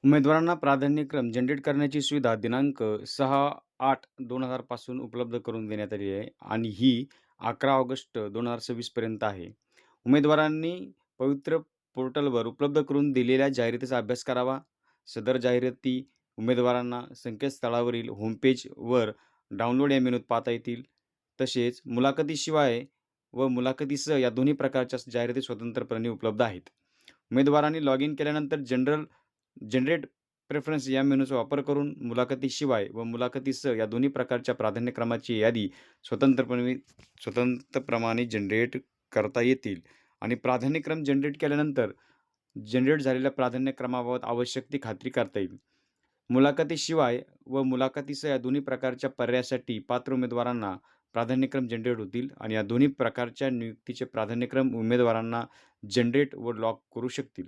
उमेदवारांना प्राधान्यक्रम जनरेट करण्याची सुविधा दिनांक 6/8/2000 पासून उपलब्ध करून देण्यात आली आहे आणि ही 11 ऑगस्ट 2026 पर्यंत आहे. उमेदवारांनी पवित्र पोर्टलवर उपलब्ध करून दिलेल्या जाहिरातीचा अभ्यास करावा. सदर जाहिराती उमेदवारांना संकेतस्थळावरील होमपेजवर डाउनलोड या मेनूत पाहता येतील. तसेच मुलाखतीशिवाय व मुलाखतीसह या दोन्ही प्रकारच्या जाहिराती स्वतंत्रपणे उपलब्ध आहेत. उमेदवारांनी लॉग इन केल्यानंतर जनरेट प्रेफरन्स या मेनूचा वापर करून मुलाखतीशिवाय व मुलाखतीसह या दोन्ही प्रकारच्या प्राधान्यक्रमाची यादी स्वतंत्रप्रमाणे जनरेट करता येतील आणि प्राधान्यक्रम जनरेट केल्यानंतर जनरेट झालेल्या प्राधान्यक्रमाबाबत आवश्यक ती खात्री करता येईल. मुलाखतीशिवाय व मुलाखतीसह या दोन्ही प्रकारच्या पर्यायासाठी पात्र उमेदवारांना प्राधान्यक्रम जनरेट होतील आणि या दोन्ही प्रकारच्या नियुक्तीचे प्राधान्यक्रम उमेदवारांना जनरेट व लॉक करू शकतील.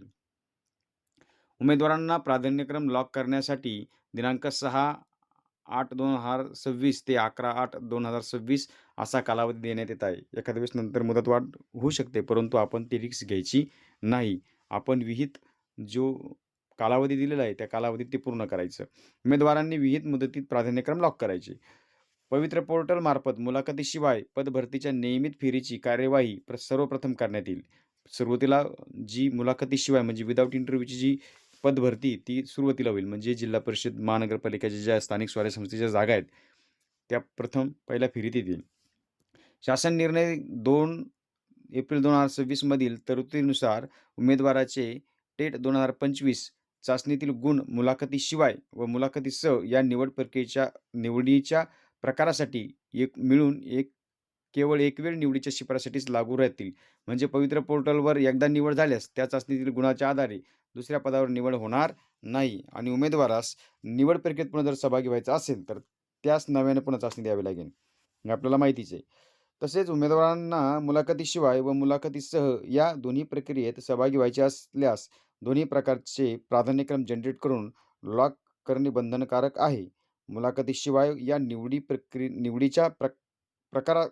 उमेदवारांना प्राधान्यक्रम लॉक करण्यासाठी दिनांक 6/8/2026 ते 11/8/2026 असा कालावधी देण्यात येत आहे. एखाद्या वेळेस नंतर मुदतवाढ होऊ शकते, परंतु आपण ती रिस्क घ्यायची नाही. आपण विहित जो कालावधी दिलेला आहे, त्या कालावधीत ते पूर्ण करायचं. उमेदवारांनी विहित मुदतीत प्राधान्यक्रम लॉक करायचे. पवित्र पोर्टलमार्फत मुलाखतीशिवाय पदभरतीच्या नियमित फेरीची कार्यवाही सर्वप्रथम करण्यात येईल. सुरुवातीला जी मुलाखतीशिवाय म्हणजे विदाऊट इंटरव्ह्यूची जी पदभरती ती सुरुवातीला होईल. म्हणजे जिल्हा परिषद, महानगरपालिकेच्या ज्या स्थानिक स्वराज्य संस्थेच्या जागा आहेत, त्या प्रथम पहिल्या फेरीत येतील. शासन निर्णय 2 एप्रिल 2026 मधील तरतुदीनुसार उमेदवाराचे टेट 2025 चाचणीतील गुण मुलाखतीशिवाय व मुलाखतीसह या निवडीच्या प्रकारासाठी केवळ एक वेळ निवडीच्या शिफारसीसाठीच लागू राहतील. म्हणजे पवित्र पोर्टलवर एकदा निवड झाल्यास त्या चाचणीतील गुणाच्या आधारे दुसऱ्या पदावर निवड होणार नाही आणि उमेदवारास निवड प्रक्रियेत पुन्हा जर सहभागी व्हायचा असेल तर त्यास नव्याने पुन्हा चाचणी द्यावी लागेल. हे आपल्याला माहितीच आहे. तसेच उमेदवारांना मुलाखतीशिवाय व मुलाखतीसह या दोन्ही प्रक्रियेत सहभागी व्हायचे असल्यास दोन्ही प्रकारचे प्राधान्यक्रम जनरेट करून लॉक करणे बंधनकारक आहे. मुलाखतीशिवाय या निवडीच्या प्रकारा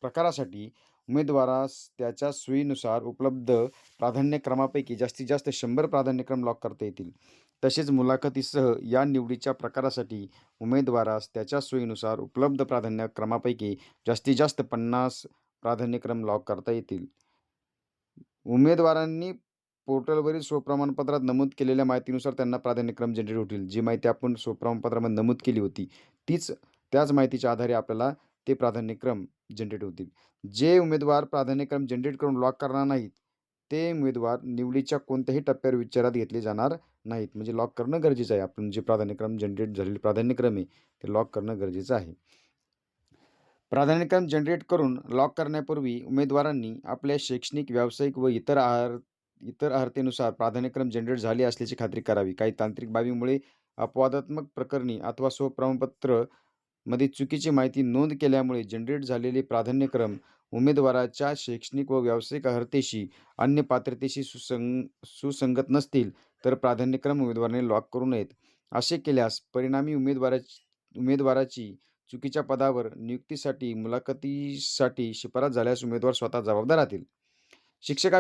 प्रकारासाठी उमेदवारास त्याच्या सोयीनुसार उपलब्ध प्राधान्यक्रमापैकी जास्तीत जास्त 100 प्राधान्यक्रम लॉक करता येतील. तसेच मुलाखतीसह या निवडीच्या प्रकारासाठी उमेदवारास त्याच्या सोयीनुसार उपलब्ध प्राधान्यक्रमापैकी जास्तीत जास्त 50 प्राधान्यक्रम लॉक करता येतील. उमेदवारांनी पोर्टलवरील स्वप्रमाणपत्रात नमूद केलेल्या माहितीनुसार त्यांना प्राधान्यक्रम जनरेट होतील. जी माहिती आपण स्वप्रमाणपत्रामध्ये नमूद केली होती, त्याच माहितीच्या आधारे आपल्याला ते प्राधान्यक्रम जनरेट होतील. जे उमेदवार प्राधान्यक्रम जनरेट करून लॉक करणार नाहीत, ते उमेदवार निवडीच्या कोणत्याही टप्प्यावर विचारात घेतले जाणार नाहीत. म्हणजे लॉक करणं गरजेचं आहे. आपण जे प्राधान्यक्रम जनरेट झालेले प्राधान्यक्रम आहे, ते लॉक करणं गरजेचं आहे. प्राधान्यक्रम जनरेट करून लॉक करण्यापूर्वी उमेदवारांनी आपल्या शैक्षणिक, व्यावसायिक व इतर अर्हतेनुसार प्राधान्यक्रम जनरेट झाले असल्याची खात्री करावी. काही तांत्रिक बाबीमुळे अपवादात्मक प्रकरणी अथवा स्वप्रमाणपत्र मध्ये चुकीची माहिती नोंद केल्यामुळे जनरेट झालेले प्राधान्यक्रम उमेदवाराच्या शैक्षणिक व व्यावसायिक अर्हतेशी, अन्य पात्रतेशी सुसंगत नसतील तर प्राधान्यक्रम उमेदवाराने लॉक करू नयेत. असे केल्यास परिणामी उमेदवाराची चुकीच्या पदावर नियुक्तीसाठी मुलाखतीसाठी शिफारस झाल्यास उमेदवार स्वतः जबाबदार राहतील. शिक्षक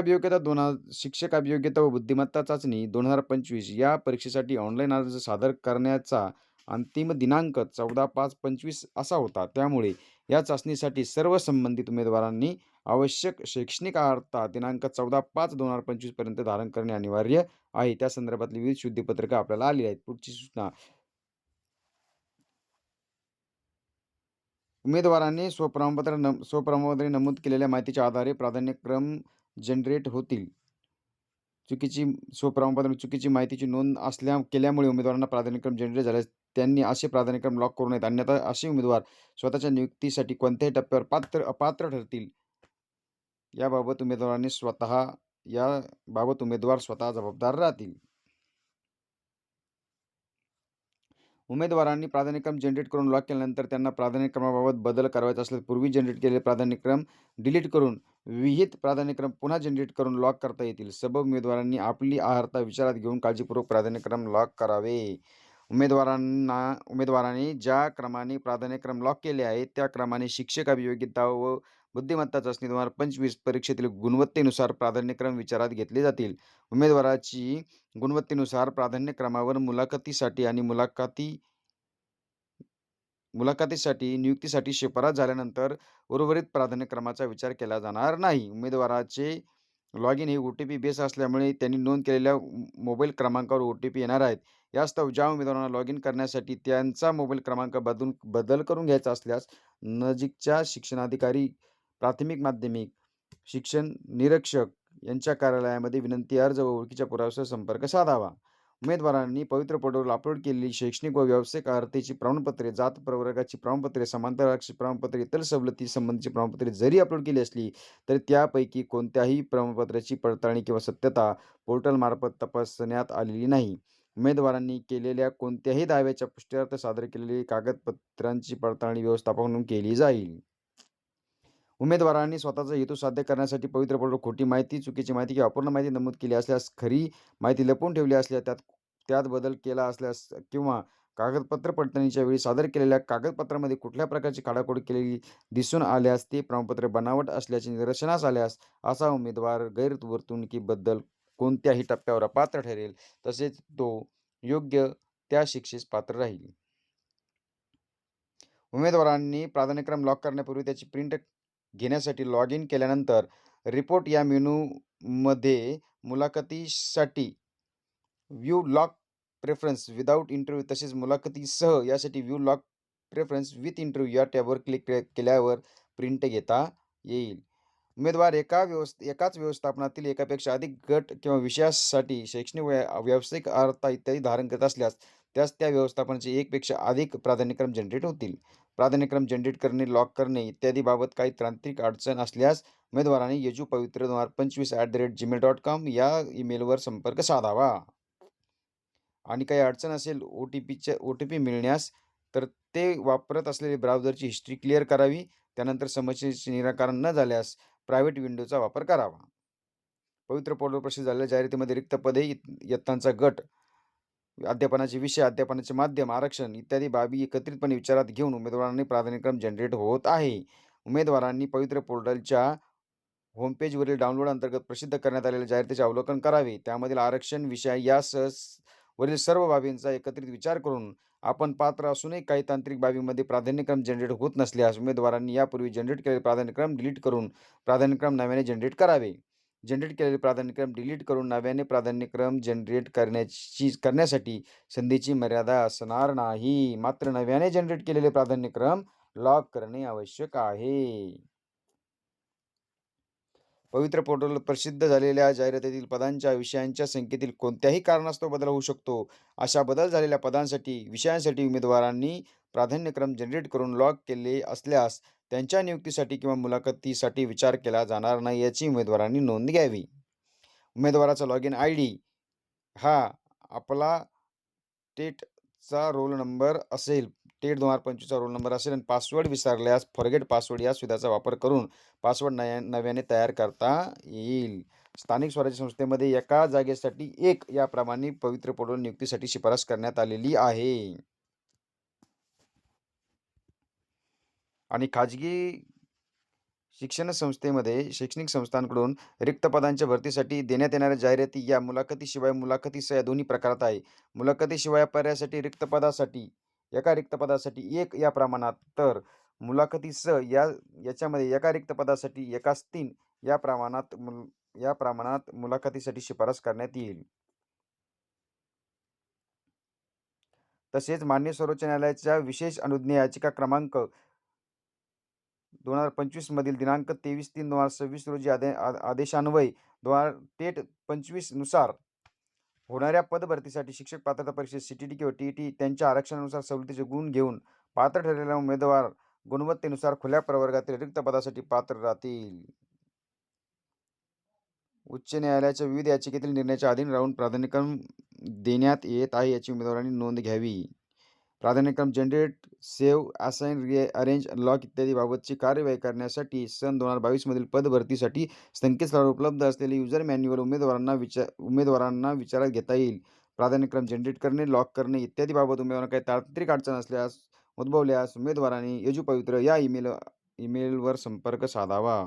अभियोग्यता व बुद्धिमत्ता चाचणी 2025 या परीक्षेसाठी ऑनलाईन अर्ज सादर करण्याचा अंतिम दिनांक 14/5/25 असा होता. त्यामुळे या चाचणीसाठी सर्व संबंधित उमेदवारांनी आवश्यक शैक्षणिक अर्हता दिनांक 14/5/2025 पर्यंत धारण करणे अनिवार्य आहे. त्या संदर्भातली विविध शुद्धीपत्रकं आपल्याला आली आहेत. पुढची सूचना, उमेदवारांनी स्वप्रमाणपत्राने नमूद केलेल्या माहितीच्या आधारे प्राधान्यक्रम जनरेट होतील. चुकीची माहितीची नोंद केल्यामुळे उमेदवारांना प्राधान्यक्रम जनरेट झाल्यास त्यांनी असे प्राधान्यक्रम लॉक करू नयेत. अन्यथा असे उमेदवार स्वतःच्या नियुक्तीसाठी कोणत्याही टप्प्यावर अपात्र ठरतील. याबाबत उमेदवार स्वतः जबाबदार राहतील. उमेदवारांनी प्राधान्यक्रम जनरेट करून लॉक केल्यानंतर त्यांना प्राधान्यक्रमाबाबत बदल करायचा असल्यास पूर्वी जनरेट केलेले प्राधान्यक्रम डिलीट करून विहित प्राधान्यक्रम पुन्हा जनरेट करून लॉक करता येतील. सबब उमेदवारांनी आपली अर्हता विचारात घेऊन काळजीपूर्वक प्राधान्यक्रम लॉक करावे. उमेदवारांनी ज्या क्रमाने प्राधान्यक्रम लॉक केले आहेत त्या क्रमाने शिक्षक अभियोग्यता व बुद्धिमत्ता चाचणी 2025 परीक्षेतील गुणवत्तेनुसार प्राधान्यक्रम विचारात घेतले जातील. उमेदवाराची गुणवत्तेनुसार प्राधान्यक्रमावर मुलाखतीसाठी आणि मुलाखतीसाठी नियुक्तीसाठी शिफारस झाल्यानंतर उर्वरित प्राधान्यक्रमाचा विचार केला जाणार नाही. उमेदवाराचे लॉगिन हे ओ-टी-पी बेस असल्यामुळे त्यांनी नोंद केलेल्या मोबाईल क्रमांकावर ओ-टी-पी येणार आहेत. यास्तव ज्या उमेदवारांना लॉगिन करण्यासाठी त्यांचा मोबाईल क्रमांक बदल करून घ्यायचा असल्यास नजीकच्या शिक्षणाधिकारी, प्राथमिक माध्यमिक शिक्षण निरीक्षक यांच्या कार्यालयामध्ये विनंती अर्ज व ओळखीच्या पुराव्यासह संपर्क साधावा. उमेदवारांनी पवित्र पोर्टलवर अपलोड केलेली शैक्षणिक व व्यावसायिक अर्हतेची प्रमाणपत्रे, जात प्रवर्गाची प्रमाणपत्रे, समांतर आरक्षित प्रमाणपत्रे, इतर सवलती संबंधीची प्रमाणपत्रे जरी अपलोड केली असली तरी त्यापैकी कोणत्याही प्रमाणपत्राची पडताळणी किंवा सत्यता पोर्टलमार्फत तपासण्यात आलेली नाही. उमेदवारांनी केलेल्या कोणत्याही दाव्याच्या पुष्ट्यार्थ सादर केलेली कागदपत्रांची पडताळणी व्यवस्थापनाकडून केली जाईल. उमेदवारांनी स्वतःचा हेतू साध्य करण्यासाठी पवित्र पोर्टलवर खोटी माहिती, चुकीची माहिती किंवा अपूर्ण माहिती नमूद केली असल्यास, खरी माहिती लपवून ठेवली असल्यास, त्यात त्यात बदल केला असल्यास किंवा कागदपत्र पडताळणीच्या वेळी सादर केलेल्या कागदपत्रामध्ये कुठल्या प्रकारची खाडाखोड केलेली दिसून आल्यास, ते प्रमाणपत्र बनावट असल्याचे निदर्शनास आल्यास, असा उमेदवार गैरवर्तणुकीबद्दल कोणत्याही टप्प्यावर अपात्र ठरेल, तसेच तो योग्य त्या शिक्षेस पात्र राहील. उमेदवारांनी प्राधान्यक्रम लॉक करण्यापूर्वी त्याची प्रिंट घेण्यासाठी लॉग इन केल्यानंतर रिपोर्ट या मेनूमध्ये मुलाखतीसाठी view lock preference without interview तसेच मुलाखतीसह यासाठी view lock preference with interview या टॅबवर क्लिक केल्यावर प्रिंट घेता येईल. उमेदवार एकाच व्यवस्थापनातील एकापेक्षा अधिक गट किंवा विषयासाठी शैक्षणिक व्यावसायिक अर्हता इत्यादी धारण करत असल्यास त्यास त्या व्यवस्थापनाचे एकपेक्षा अधिक प्राधान्यक्रम जनरेट होतील. प्राधान्यक्रम जनरेट करणे, लॉक करणे इत्यादी बाबत काही तांत्रिक अडचण असल्यास उमेदवारांनी yejupavitra2025@gmail.com या ईमेलवर संपर्क साधावा. आणि काही अडचण असेल ओ-टी-पी मिळण्यास, तर ते वापरत असलेली ब्राउझरची हिस्ट्री क्लिअर करावी. त्यानंतर समस्येचे निराकरण न झाल्यास प्रायव्हेट विंडोचा वापर करावा. पवित्र पोर्टलवर प्रसिद्ध झालेल्या जाहिरातीमध्ये रिक्त पदे, इयत्तांचा गट, अध्यापनाचे विषय, अध्यापनाचे माध्यम, आरक्षण इत्यादी बाबी एकत्रितपणे विचारात घेऊन उमेदवारांनी प्राधान्यक्रम जनरेट होत आहे. उमेदवारांनी पवित्र पोर्टलच्या होमपेजवरील डाउनलोड अंतर्गत प्रसिद्ध करण्यात आलेल्या जाहिरातीचे अवलोकन करावे. त्यामधील आरक्षण, विषय यासह वरील सर्व बाबींचा एकत्रित विचार करून आपण पात्र असूनही काही तांत्रिक बाबींमध्ये प्राधान्यक्रम जनरेट होत नसल्यास उमेदवारांनी यापूर्वी जनरेट केलेले प्राधान्यक्रम डिलीट करून प्राधान्यक्रम नव्याने जनरेट करावे. जनरेट केलेले प्राधान्यक्रम डिलीट करून नव्याने प्राधान्यक्रम जनरेट करण्यासाठी संधीची मर्यादा असणार नाही. मात्र नव्याने जनरेट केलेले प्राधान्यक्रम लॉक करणे आवश्यक आहे. पवित्र पोर्टलवर प्रसिद्ध झालेल्या जाहिरातीतील पदांच्या विषयांच्या संख्येतील कोणत्याही कारणास्तव बदल होऊ शकतो. अशा बदल झालेल्या पदांसाठी, विषयांसाठी उमेदवारांनी प्राधान्यक्रम जनरेट करून लॉक केले असल्यास त्यांच्या नियुक्तीसाठी किंवा मुलाखतीसाठी विचार केला जाणार नाही याची उमेदवारांनी नोंद घ्यावी. उमेदवाराचा लॉगिन आय-डी हा आपला टेटचा रोल नंबर असेल. टेट 2025चा रोल नंबर असेल आणि पासवर्ड विसरल्यास फॉरगेट पासवर्ड या सुविधाचा वापर करून पासवर्ड नव्याने तयार करता येईल. स्थानिक स्वराज्य संस्थेमध्ये एका जागेसाठी एक याप्रमाणे पवित्र पोर्टल नियुक्तीसाठी शिफारस करण्यात आलेली आहे. आणि खाजगी शिक्षण संस्थेमध्ये शैक्षणिक संस्थांकडून रिक्त पदांच्या भरतीसाठी देण्यात येणाऱ्या जाहिराती या मुलाखतीशिवाय, मुलाखतीसह या दोन्ही प्रकारात आहे. मुलाखतीशिवाय पर्यायासाठी एका रिक्त पदासाठी 1 या प्रमाणात, तर मुलाखतीसह याच्यामध्ये एका रिक्त पदासाठी 1:3 या प्रमाणात मुलाखतीसाठी शिफारस करण्यात येईल. तसेच मान्य सर्वोच्च न्यायालयाच्या विशेष अनुज्ञा याचिका क्रमांक 2025 मधील दिनांक 23/3/2026 रोजी आदेशान्वये टेट 25 नुसार होणाऱ्या पदभरतीसाठी शिक्षक पात्रता परीक्षेत CTT किंवा TET त्यांच्या आरक्षणानुसार सवलतीचे गुण घेऊन पात्र ठरलेला उमेदवार गुणवत्तेनुसार खुल्या प्रवर्गातील रिक्त पदासाठी पात्र राहतील. उच्च न्यायालयाच्या विविध याचिकेतील निर्णयाच्या अधीन राहून प्राधान्यक्रम देण्यात येत आहे याची उमेदवारांनी नोंद घ्यावी. प्राधान्यक्रम generate, save, assign, arrange, lock इत्यादी बाबतची कार्यवाही करण्यासाठी सन 2022 मधील पदभरतीसाठी संकेतस्थळावर उपलब्ध असलेले युजर मॅन्युअल उमेदवारांना विचारात घेता येईल. प्राधान्यक्रम जनरेट करणे, लॉक करणे इत्यादी बाबत उमेदवारांना काही तांत्रिक अडचण उद्भवल्यास उमेदवारांनी यजुपवित्र या ईमेल ईमेलवर संपर्क साधावा.